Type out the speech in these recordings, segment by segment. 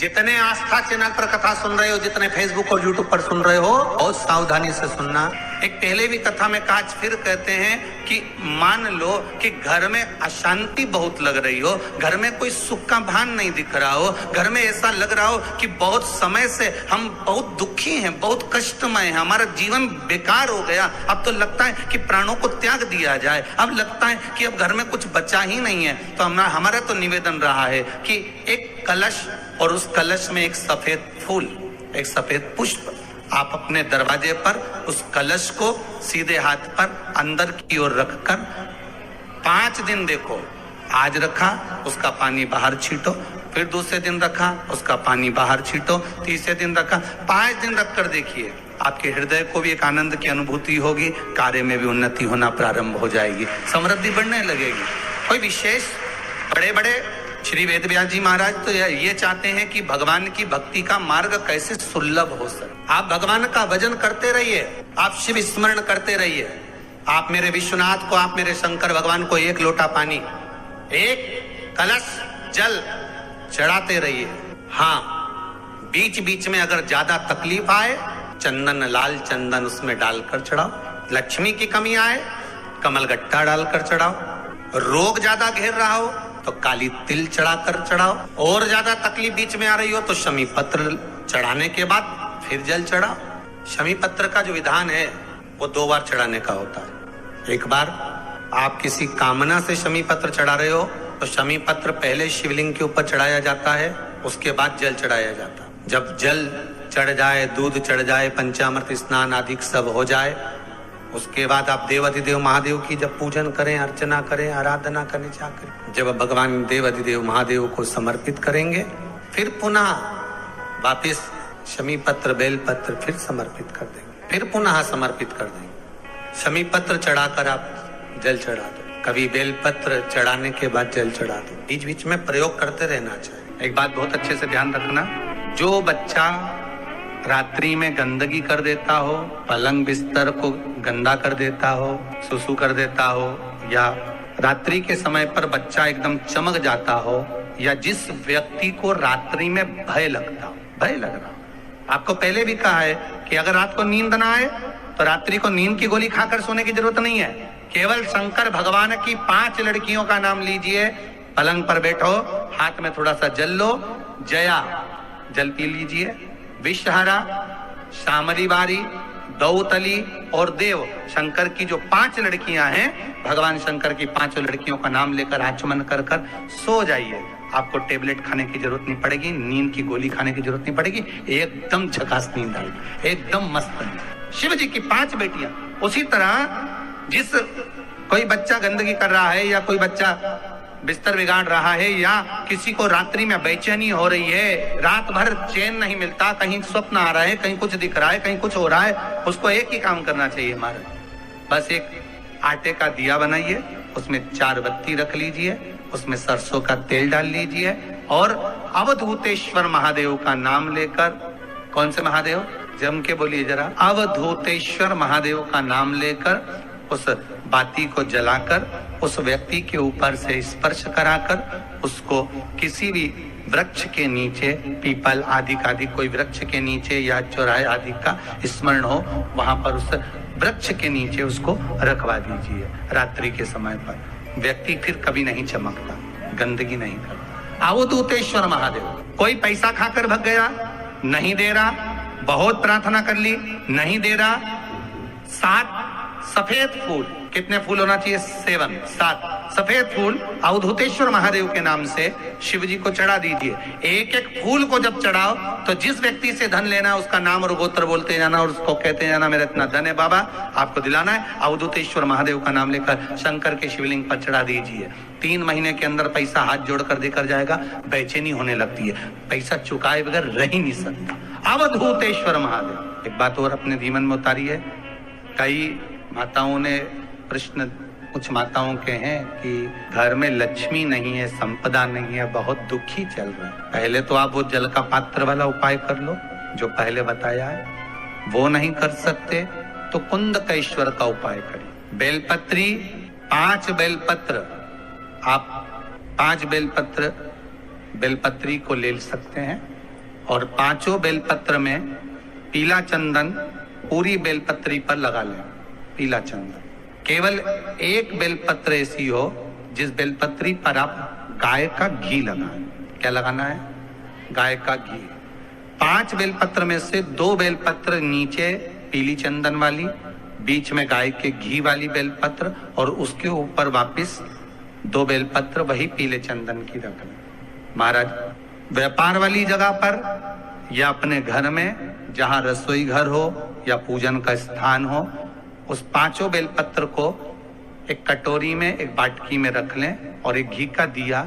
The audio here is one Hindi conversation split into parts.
जितने आस्था चैनल पर कथा सुन रहे हो, जितने फेसबुक और यूट्यूब पर सुन रहे हो, बहुत सावधानी से सुनना। एक पहले भी कथा में कहा, फिर कहते हैं कि मान लो कि घर में अशांति बहुत लग रही हो, घर में कोई सुख का भान नहीं दिख रहा हो, घर में ऐसा लग रहा हो कि बहुत समय से हम बहुत दुखी हैं, बहुत कष्टमय हैं, हमारा जीवन बेकार हो गया, अब तो लगता है कि प्राणों को त्याग दिया जाए, अब लगता है कि अब घर में कुछ बचा ही नहीं है। तो हमारा तो निवेदन रहा है कि एक कलश और उस कलश में एक सफेद फूल, एक सफेद पुष्प, आप अपने दरवाजे पर उस कलश को सीधे हाथ पर अंदर की ओर रखकर 5 दिन देखो। आज रखा, उसका पानी बाहर छींटो, फिर दूसरे दिन रखा, उसका पानी बाहर छींटो, तीसरे दिन रखा, 5 दिन रखकर देखिए, आपके हृदय को भी एक आनंद की अनुभूति होगी, कार्य में भी उन्नति होना प्रारंभ हो जाएगी, समृद्धि बढ़ने लगेगी। कोई विशेष बड़े बड़े श्री वेदव्यास जी महाराज तो ये चाहते हैं कि भगवान की भक्ति का मार्ग कैसे सुलभ हो सके। आप भगवान का भजन करते रहिए, आप शिव स्मरण करते रहिए, आप मेरे विश्वनाथ को, आप मेरे शंकर भगवान को एक लोटा पानी, एक कलश जल चढ़ाते रहिए। हाँ, बीच बीच में अगर ज्यादा तकलीफ आए, चंदन, लाल चंदन उसमें डालकर चढ़ाओ। लक्ष्मी की कमी आए, कमलगट्टा डालकर चढ़ाओ। रोग ज्यादा घेर रहा हो तो काली तिल चढ़ाकर चढ़ाओ। और ज्यादा तकलीफ बीच में आ रही हो तो शमी पत्र चढ़ाने के बाद फिर जल चढ़ाओ। शमी पत्र का जो विधान है वो 2 बार चढ़ाने का होता है। एक बार आप किसी कामना से शमी पत्र चढ़ा रहे हो तो शमी पत्र पहले शिवलिंग के ऊपर चढ़ाया जाता है, उसके बाद जल चढ़ाया जाता है। जब जल चढ़ जाए, दूध चढ़ जाए, पंचामृत स्नान आदि सब हो जाए, उसके बाद आप देवाधिदेव महादेव की जब पूजन करें, अर्चना करें, आराधना करें, जाकर जब भगवान देवाधिदेव महादेव को समर्पित करेंगे, फिर पुनः वापिस शमी पत्र, बेल पत्र फिर समर्पित कर देंगे, फिर पुनः समर्पित कर देंगे। शमी पत्र चढ़ाकर आप जल चढ़ा दो, कभी बेल पत्र चढ़ाने के बाद जल चढ़ा दो। बीच बीच में प्रयोग करते रहना चाहिए। एक बात बहुत अच्छे से ध्यान रखना, जो बच्चा रात्रि में गंदगी कर देता हो, पलंग बिस्तर को गंदा कर देता हो, सुसु कर देता हो, या रात्रि के समय पर बच्चा एकदम चमक जाता हो, या जिस व्यक्ति को रात्रि में भय लगता हो, भय लग रहा हो, आपको पहले भी कहा है कि अगर रात को नींद ना आए तो रात्रि को नींद की गोली खाकर सोने की जरूरत नहीं है। केवल शंकर भगवान की 5 लड़कियों का नाम लीजिए, पलंग पर बैठो, हाथ में थोड़ा सा जल लो, जया जल पी लीजिए, विषहरा, शामरी बारी, दौतली और देव, शंकर की जो 5 लड़कियां हैं, भगवान शंकर की 5 लड़कियों का नाम लेकर आचमन कर कर सो जाइए। आपको टेबलेट खाने की जरूरत नहीं पड़ेगी, नींद की गोली खाने की जरूरत नहीं पड़ेगी, एकदम झकास नींद आएगी, एकदम मस्त नींद। शिव जी की 5 बेटियां। उसी तरह जिस कोई बच्चा गंदगी कर रहा है, या कोई बच्चा बिस्तर बिगाड़ रहा है, या किसी को रात्रि में बेचैनी हो रही है, रात भर चैन नहीं मिलता, कहीं स्वप्न आ रहा है, कहीं कुछ दिख रहा है, कहीं कुछ हो रहा है, उसको एक ही काम करना चाहिए हमारा, बस एक आटे का दिया बनाइए, उसमें 4 बत्ती रख लीजिए, उसमें सरसों का तेल डाल लीजिए, और अवधूतेश्वर महादेव का नाम लेकर, कौन से महादेव, जम के बोलिए जरा, अवधूतेश्वर महादेव का नाम लेकर उस बाती को जलाकर उस व्यक्ति के ऊपर से स्पर्श कराकर उसको किसी भी वृक्ष के नीचे, पीपल आदि का आदि कोई वृक्ष के नीचे या चौराहे आदि का स्मरण हो, वहां पर उस वृक्ष के नीचे उसको रखवा दीजिए। रात्रि के समय पर व्यक्ति फिर कभी नहीं चमकता, गंदगी नहीं करता। अवधूतेश्वर महादेव। कोई पैसा खाकर भग गया, नहीं दे रहा, बहुत प्रार्थना कर ली, नहीं दे रहा, 7 सफेद फूल, कितने फूल होना चाहिए, 7 सफेद फूल अवधूतेश्वर महादेव के नाम से शिव जी को चढ़ा दीजिए। एक एक फूल को जब चढ़ाओ तो जिस व्यक्ति से धन लेना उसका नाम और गोत्र बोलते जाना और उसको कहते जाना, मेरा इतना धन है बाबा, आपको दिलाना है, अवधूतेश्वर महादेव का नाम लेकर शंकर के शिवलिंग पर चढ़ा दीजिए। 3 महीने के अंदर पैसा हाथ जोड़कर देकर जाएगा, बेचैनी होने लगती है, पैसा चुकाए बगैर रह ही नहीं सकता। अवधूतेश्वर महादेव। एक बात और अपने जीवन में उतारी है, कई माताओं ने प्रश्न, कुछ माताओं के हैं कि घर में लक्ष्मी नहीं है, संपदा नहीं है, बहुत दुखी चल रहा है। पहले तो आप वो जल का पात्र वाला उपाय कर लो जो पहले बताया है, वो नहीं कर सकते तो कुंदकेश्वर का उपाय करें। बेलपत्री 5 बेलपत्र, आप 5 बेलपत्री को ले सकते हैं, और 5 बेलपत्र में पीला चंदन पूरी बेलपत्री पर लगा लें। पीला चंदन केवल एक बेलपत्र ऐसी हो जिस बेलपत्री पर आप गाय का घी लगाएं। क्या लगाना है? गाय का घी। 5 बेलपत्र में से 2 बेलपत्र नीचे पीली चंदन वाली, बीच में गाय के घी वाली बेलपत्र, और उसके ऊपर वापस 2 बेलपत्र वही पीले चंदन की रख लें। महाराज, व्यापार वाली जगह पर या अपने घर में जहां रसोई घर हो या पूजन का स्थान हो, उस 5 बेलपत्र को एक कटोरी में, एक बाटकी में रख लें और एक घी का दिया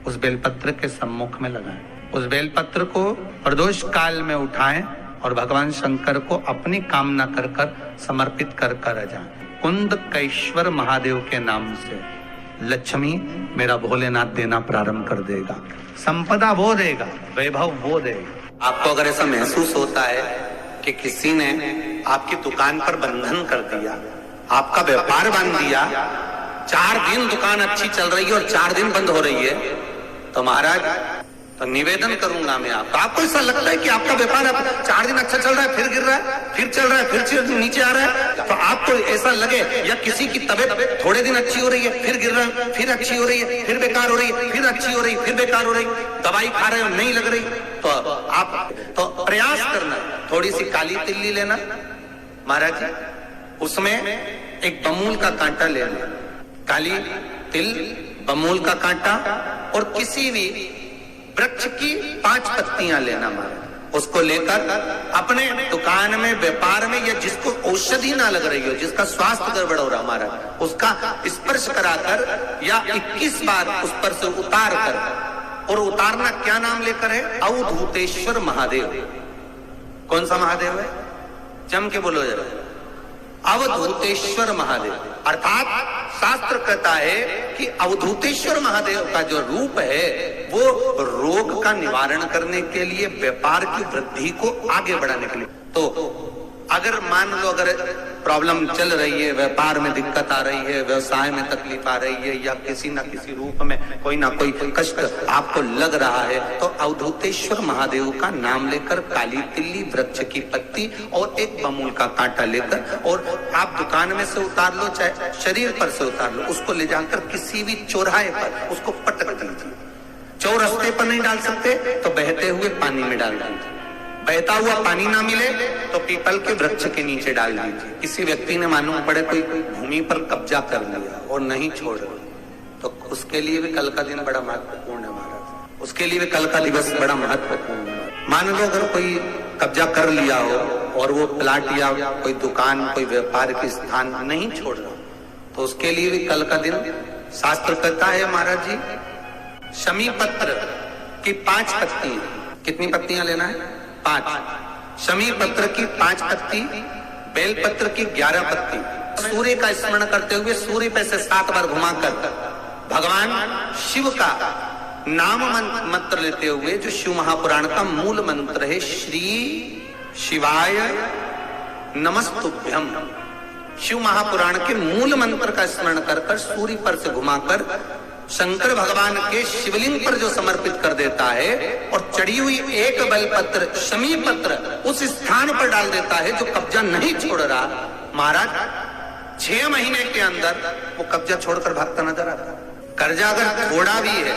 उस बेलपत्र के सम्मुख में लगाएं। उस बेलपत्र को प्रदोष काल में उठाएं और भगवान शंकर को अपनी कामना कर कर समर्पित कर कर जाएं। कुंदकेश्वर महादेव के नाम से लक्ष्मी मेरा भोलेनाथ देना प्रारंभ कर देगा, संपदा वो देगा, वैभव वो देगा। आपको अगर ऐसा महसूस होता है कि किसी ने आपकी दुकान पर बंधन कर दिया, आपका व्यापार बांध दिया, 4 दिन दुकान अच्छी चल रही है और 4 दिन बंद हो रही है, तो महाराज तो निवेदन करूंगा मैं आपको ऐसा लगता है कि आपका व्यापार 4 दिन अच्छा चल रहा है, फिर गिर रहा है, फिर चल रहा है, फिर नीचे आ रहा है, तो आपको ऐसा लगे, या किसी की तबीयत थोड़े दिन अच्छी हो रही है, फिर गिर रहा है, फिर अच्छी हो रही है, फिर बेकार हो रही है, फिर अच्छी हो रही है, फिर बेकार हो रही है, दवाई खा रहे हो नहीं लग रही, तो आप तो प्रयास करना, थोड़ी सी काली तिल्ली लेना महाराज जी, उसमें एक बमूल का कांटा लेना, काली तिल, बमूल का कांटा, और किसी भी वृक्ष की 5 पत्तियां लेना महाराज, उसको लेकर अपने दुकान में, व्यापार में, या जिसको औषधि ना लग रही हो, जिसका स्वास्थ्य गड़बड़ हो रहा महाराज, उसका स्पर्श कराकर या 21 बार उस पर से उतार कर, और उतारना क्या नाम लेकर है? अवधूतेश्वर महादेव। कौन सा महादेव है? जम के बोलो जरा, अवधूतेश्वर महादेव। अर्थात शास्त्र कहता है कि अवधूतेश्वर महादेव का जो रूप है वो रोग का निवारण करने के लिए, व्यापार की वृद्धि को आगे बढ़ाने के लिए। तो अगर मान लो अगर प्रॉब्लम चल रही है, व्यापार में दिक्कत आ रही है, व्यवसाय में तकलीफ आ रही है, या किसी न किसी रूप में कोई ना कोई कष्ट आपको लग रहा है, तो अवधूतेश्वर महादेव का नाम लेकर काली तिल्ली, वृक्ष की पत्ती और एक बमूल का कांटा लेकर, और आप दुकान में से उतार लो, चाहे शरीर पर से उतार लो, उसको ले जाकर किसी भी चौराहे पर उसको पटक दीजिए। चौरस्ते पर नहीं डाल सकते तो बहते हुए पानी में डाल दीजिए। बहता हुआ पानी ना मिले तो पीपल के वृक्ष के नीचे डाल दीजिए। किसी व्यक्ति ने मालूम पड़े कोई भूमि पर कब्जा कर लिया और नहीं छोड़ रहा, तो उसके लिए भी कल का दिन बड़ा महत्वपूर्ण है महाराज, उसके लिए भी कल का दिवस बड़ा महत्वपूर्ण है। मान लो अगर कोई कब्जा कर लिया हो और वो प्लाट या कोई दुकान, कोई व्यापार की स्थान नहीं छोड़ रहा, तो उसके लिए भी कल का दिन शास्त्र कहता है महाराज जी, शमी पत्र की 5 पत्ती, कितनी पत्तियां लेना है? 5। शमी पत्र की 5 पत्ती, बेल पत्र की 11 पत्ती, सूर्य का स्मरण करते हुए सूर्य पे से 7 बार घुमाकर भगवान शिव का नाम मंत्र लेते हुए, जो शिव महापुराण का मूल मंत्र है, श्री शिवाय नमस्तुभ्यम, शिव महापुराण के मूल मंत्र का स्मरण कर सूर्य पर से घुमाकर शंकर भगवान के शिवलिंग पर जो समर्पित कर देता है, और चढ़ी हुई एक बेलपत्र, शमी पत्र उस स्थान पर डाल देता है जो कब्जा नहीं छोड़ रहा, महाराज 6 महीने के अंदर वो कब्जा छोड़कर भागता नजर आता है। कर्जा अगर थोड़ा भी है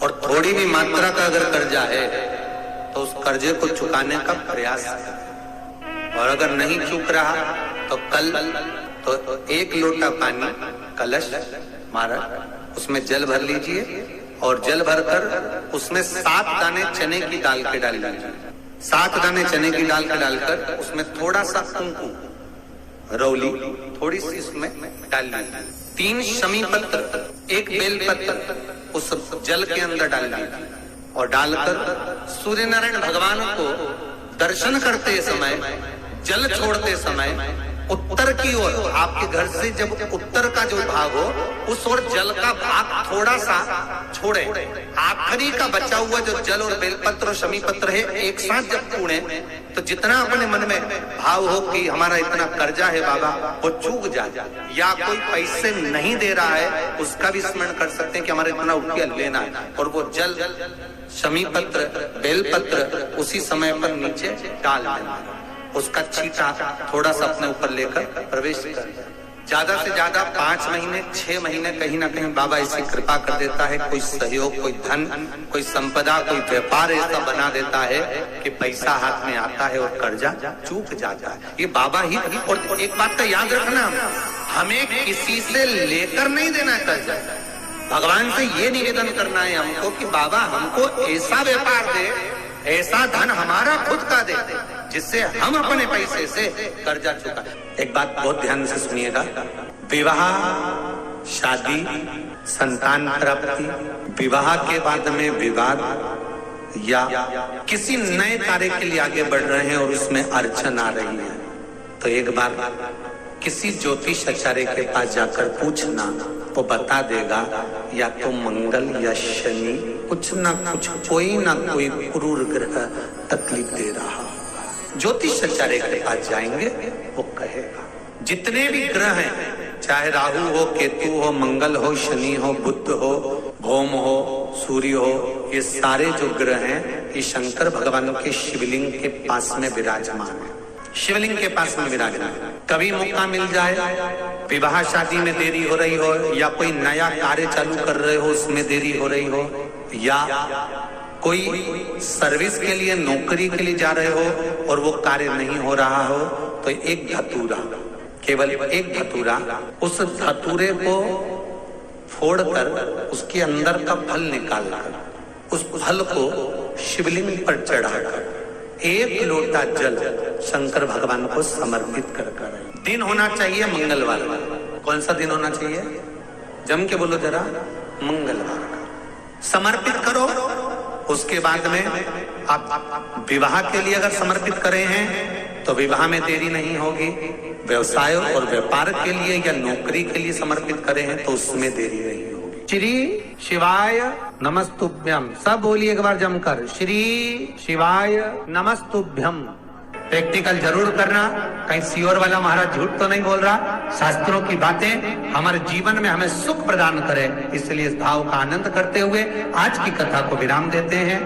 और थोड़ी भी मात्रा का अगर कर्जा है तो उस कर्जे को चुकाने का प्रयास करें, और अगर नहीं चुक रहा तो कल तो 1 लोटा पानी, कलश महाराज, उसमें जल भर लीजिए, और जल भरकर उसमें 7 दाने चने की दाल के डाल लीजिए। 7 दाने चने की दाल के डालकर उसमें थोड़ा सा कुंकुम, रौली थोड़ी सी उसमें डाल लीजिए। 3 शमी पत्र, 1 बेल पत्र उस जल के अंदर डाल लीजिए, और डालकर सूर्य नारायण भगवान को दर्शन करते समय, जल छोड़ते समय उत्तर की ओर, आपके घर से जब उत्तर का जो भाग हो उस ओर जल का भाग थोड़ा सा छोड़े, आखिरी का बचा हुआ जो जल और बेलपत्र और शमी पत्र है एक साथ जब तोड़े तो जितना अपने मन में भाव हो कि हमारा इतना कर्जा है बाबा वो चूक जाए, या कोई पैसे नहीं दे रहा है उसका भी स्मरण कर सकते हैं कि हमारा इतना रुपया लेना है, और वो जल शमी पत्र बेलपत्र उसी समय पर नीचे डाल देना, उसका छींटा थोड़ा सा अपने ऊपर लेकर प्रवेश कर, ज्यादा से ज्यादा 5 महीने 6 महीने कहीं ना कहीं बाबा ऐसी कृपा कर देता है, कोई सहयोग, कोई धन, कोई संपदा, कोई व्यापार ऐसा बना देता है कि पैसा हाथ में आता है और कर्जा चूक जाता है। ये बाबा ही। और एक बात का याद रखना, हमें किसी से लेकर नहीं देना है कर्जा, भगवान से ये निवेदन करना है हमको कि बाबा हमको ऐसा व्यापार दे, ऐसा धन हमारा खुद का दे जिससे हम अपने पैसे से कर्जा चुका। एक बात बहुत ध्यान से सुनिएगा, विवाह, शादी, संतान प्राप्ति, विवाह के बाद में विवाद या किसी नए कार्य के लिए आगे बढ़ रहे हैं और उसमें अड़चन आ रही है, तो एक बार किसी ज्योतिष आचार्य के पास जाकर पूछना, वो बता देगा या तो मंगल या शनि कुछ ना कुछ, कोई ना कोई क्रूर ग्रह तकलीफ दे रहा होगा। ज्योतिष आचार्य के पास जाएंगे, वो कहेगा। जितने भी ग्रह हैं, चाहे राहु हो, केतु हो, मंगल हो, शनि हो, बुध हो, भौम हो, सूर्य हो, ये सारे जो ग्रह हैं ये शंकर भगवान के शिवलिंग के पास में विराजमान है, शिवलिंग के पास में विराजमान। कभी मौका मिल जाए, विवाह शादी में देरी हो रही हो, या कोई नया कार्य चालू कर रहे हो उसमें देरी हो रही हो, या कोई सर्विस के लिए, नौकरी के लिए जा रहे हो और वो कार्य नहीं हो रहा हो, तो एक धतूरा, केवल एक धतूरा, उस धतूरे को फोड़कर उसके अंदर का फल निकालकर उस फल को शिवलिंग पर चढ़ाकर 1 लोटा जल शंकर भगवान को समर्पित कर। दिन होना चाहिए मंगलवार। कौन सा दिन होना चाहिए? जम के बोलो जरा, मंगलवार का समर्पित करो। उसके बाद में आप विवाह के लिए अगर समर्पित करे हैं तो विवाह में देरी नहीं होगी, व्यवसाय और व्यापार के लिए या नौकरी के लिए समर्पित करे हैं तो उसमें देरी नहीं होगी। श्री शिवाय नमस्तुभ्यम, सब बोलिए एक बार जमकर, श्री शिवाय नमस्तुभ्यम। प्रैक्टिकल जरूर करना, कहीं सियोर वाला महाराज झूठ तो नहीं बोल रहा। शास्त्रों की बातें हमारे जीवन में हमें सुख प्रदान करे, इसलिए इस भाव का आनंद करते हुए आज की कथा को विराम देते हैं।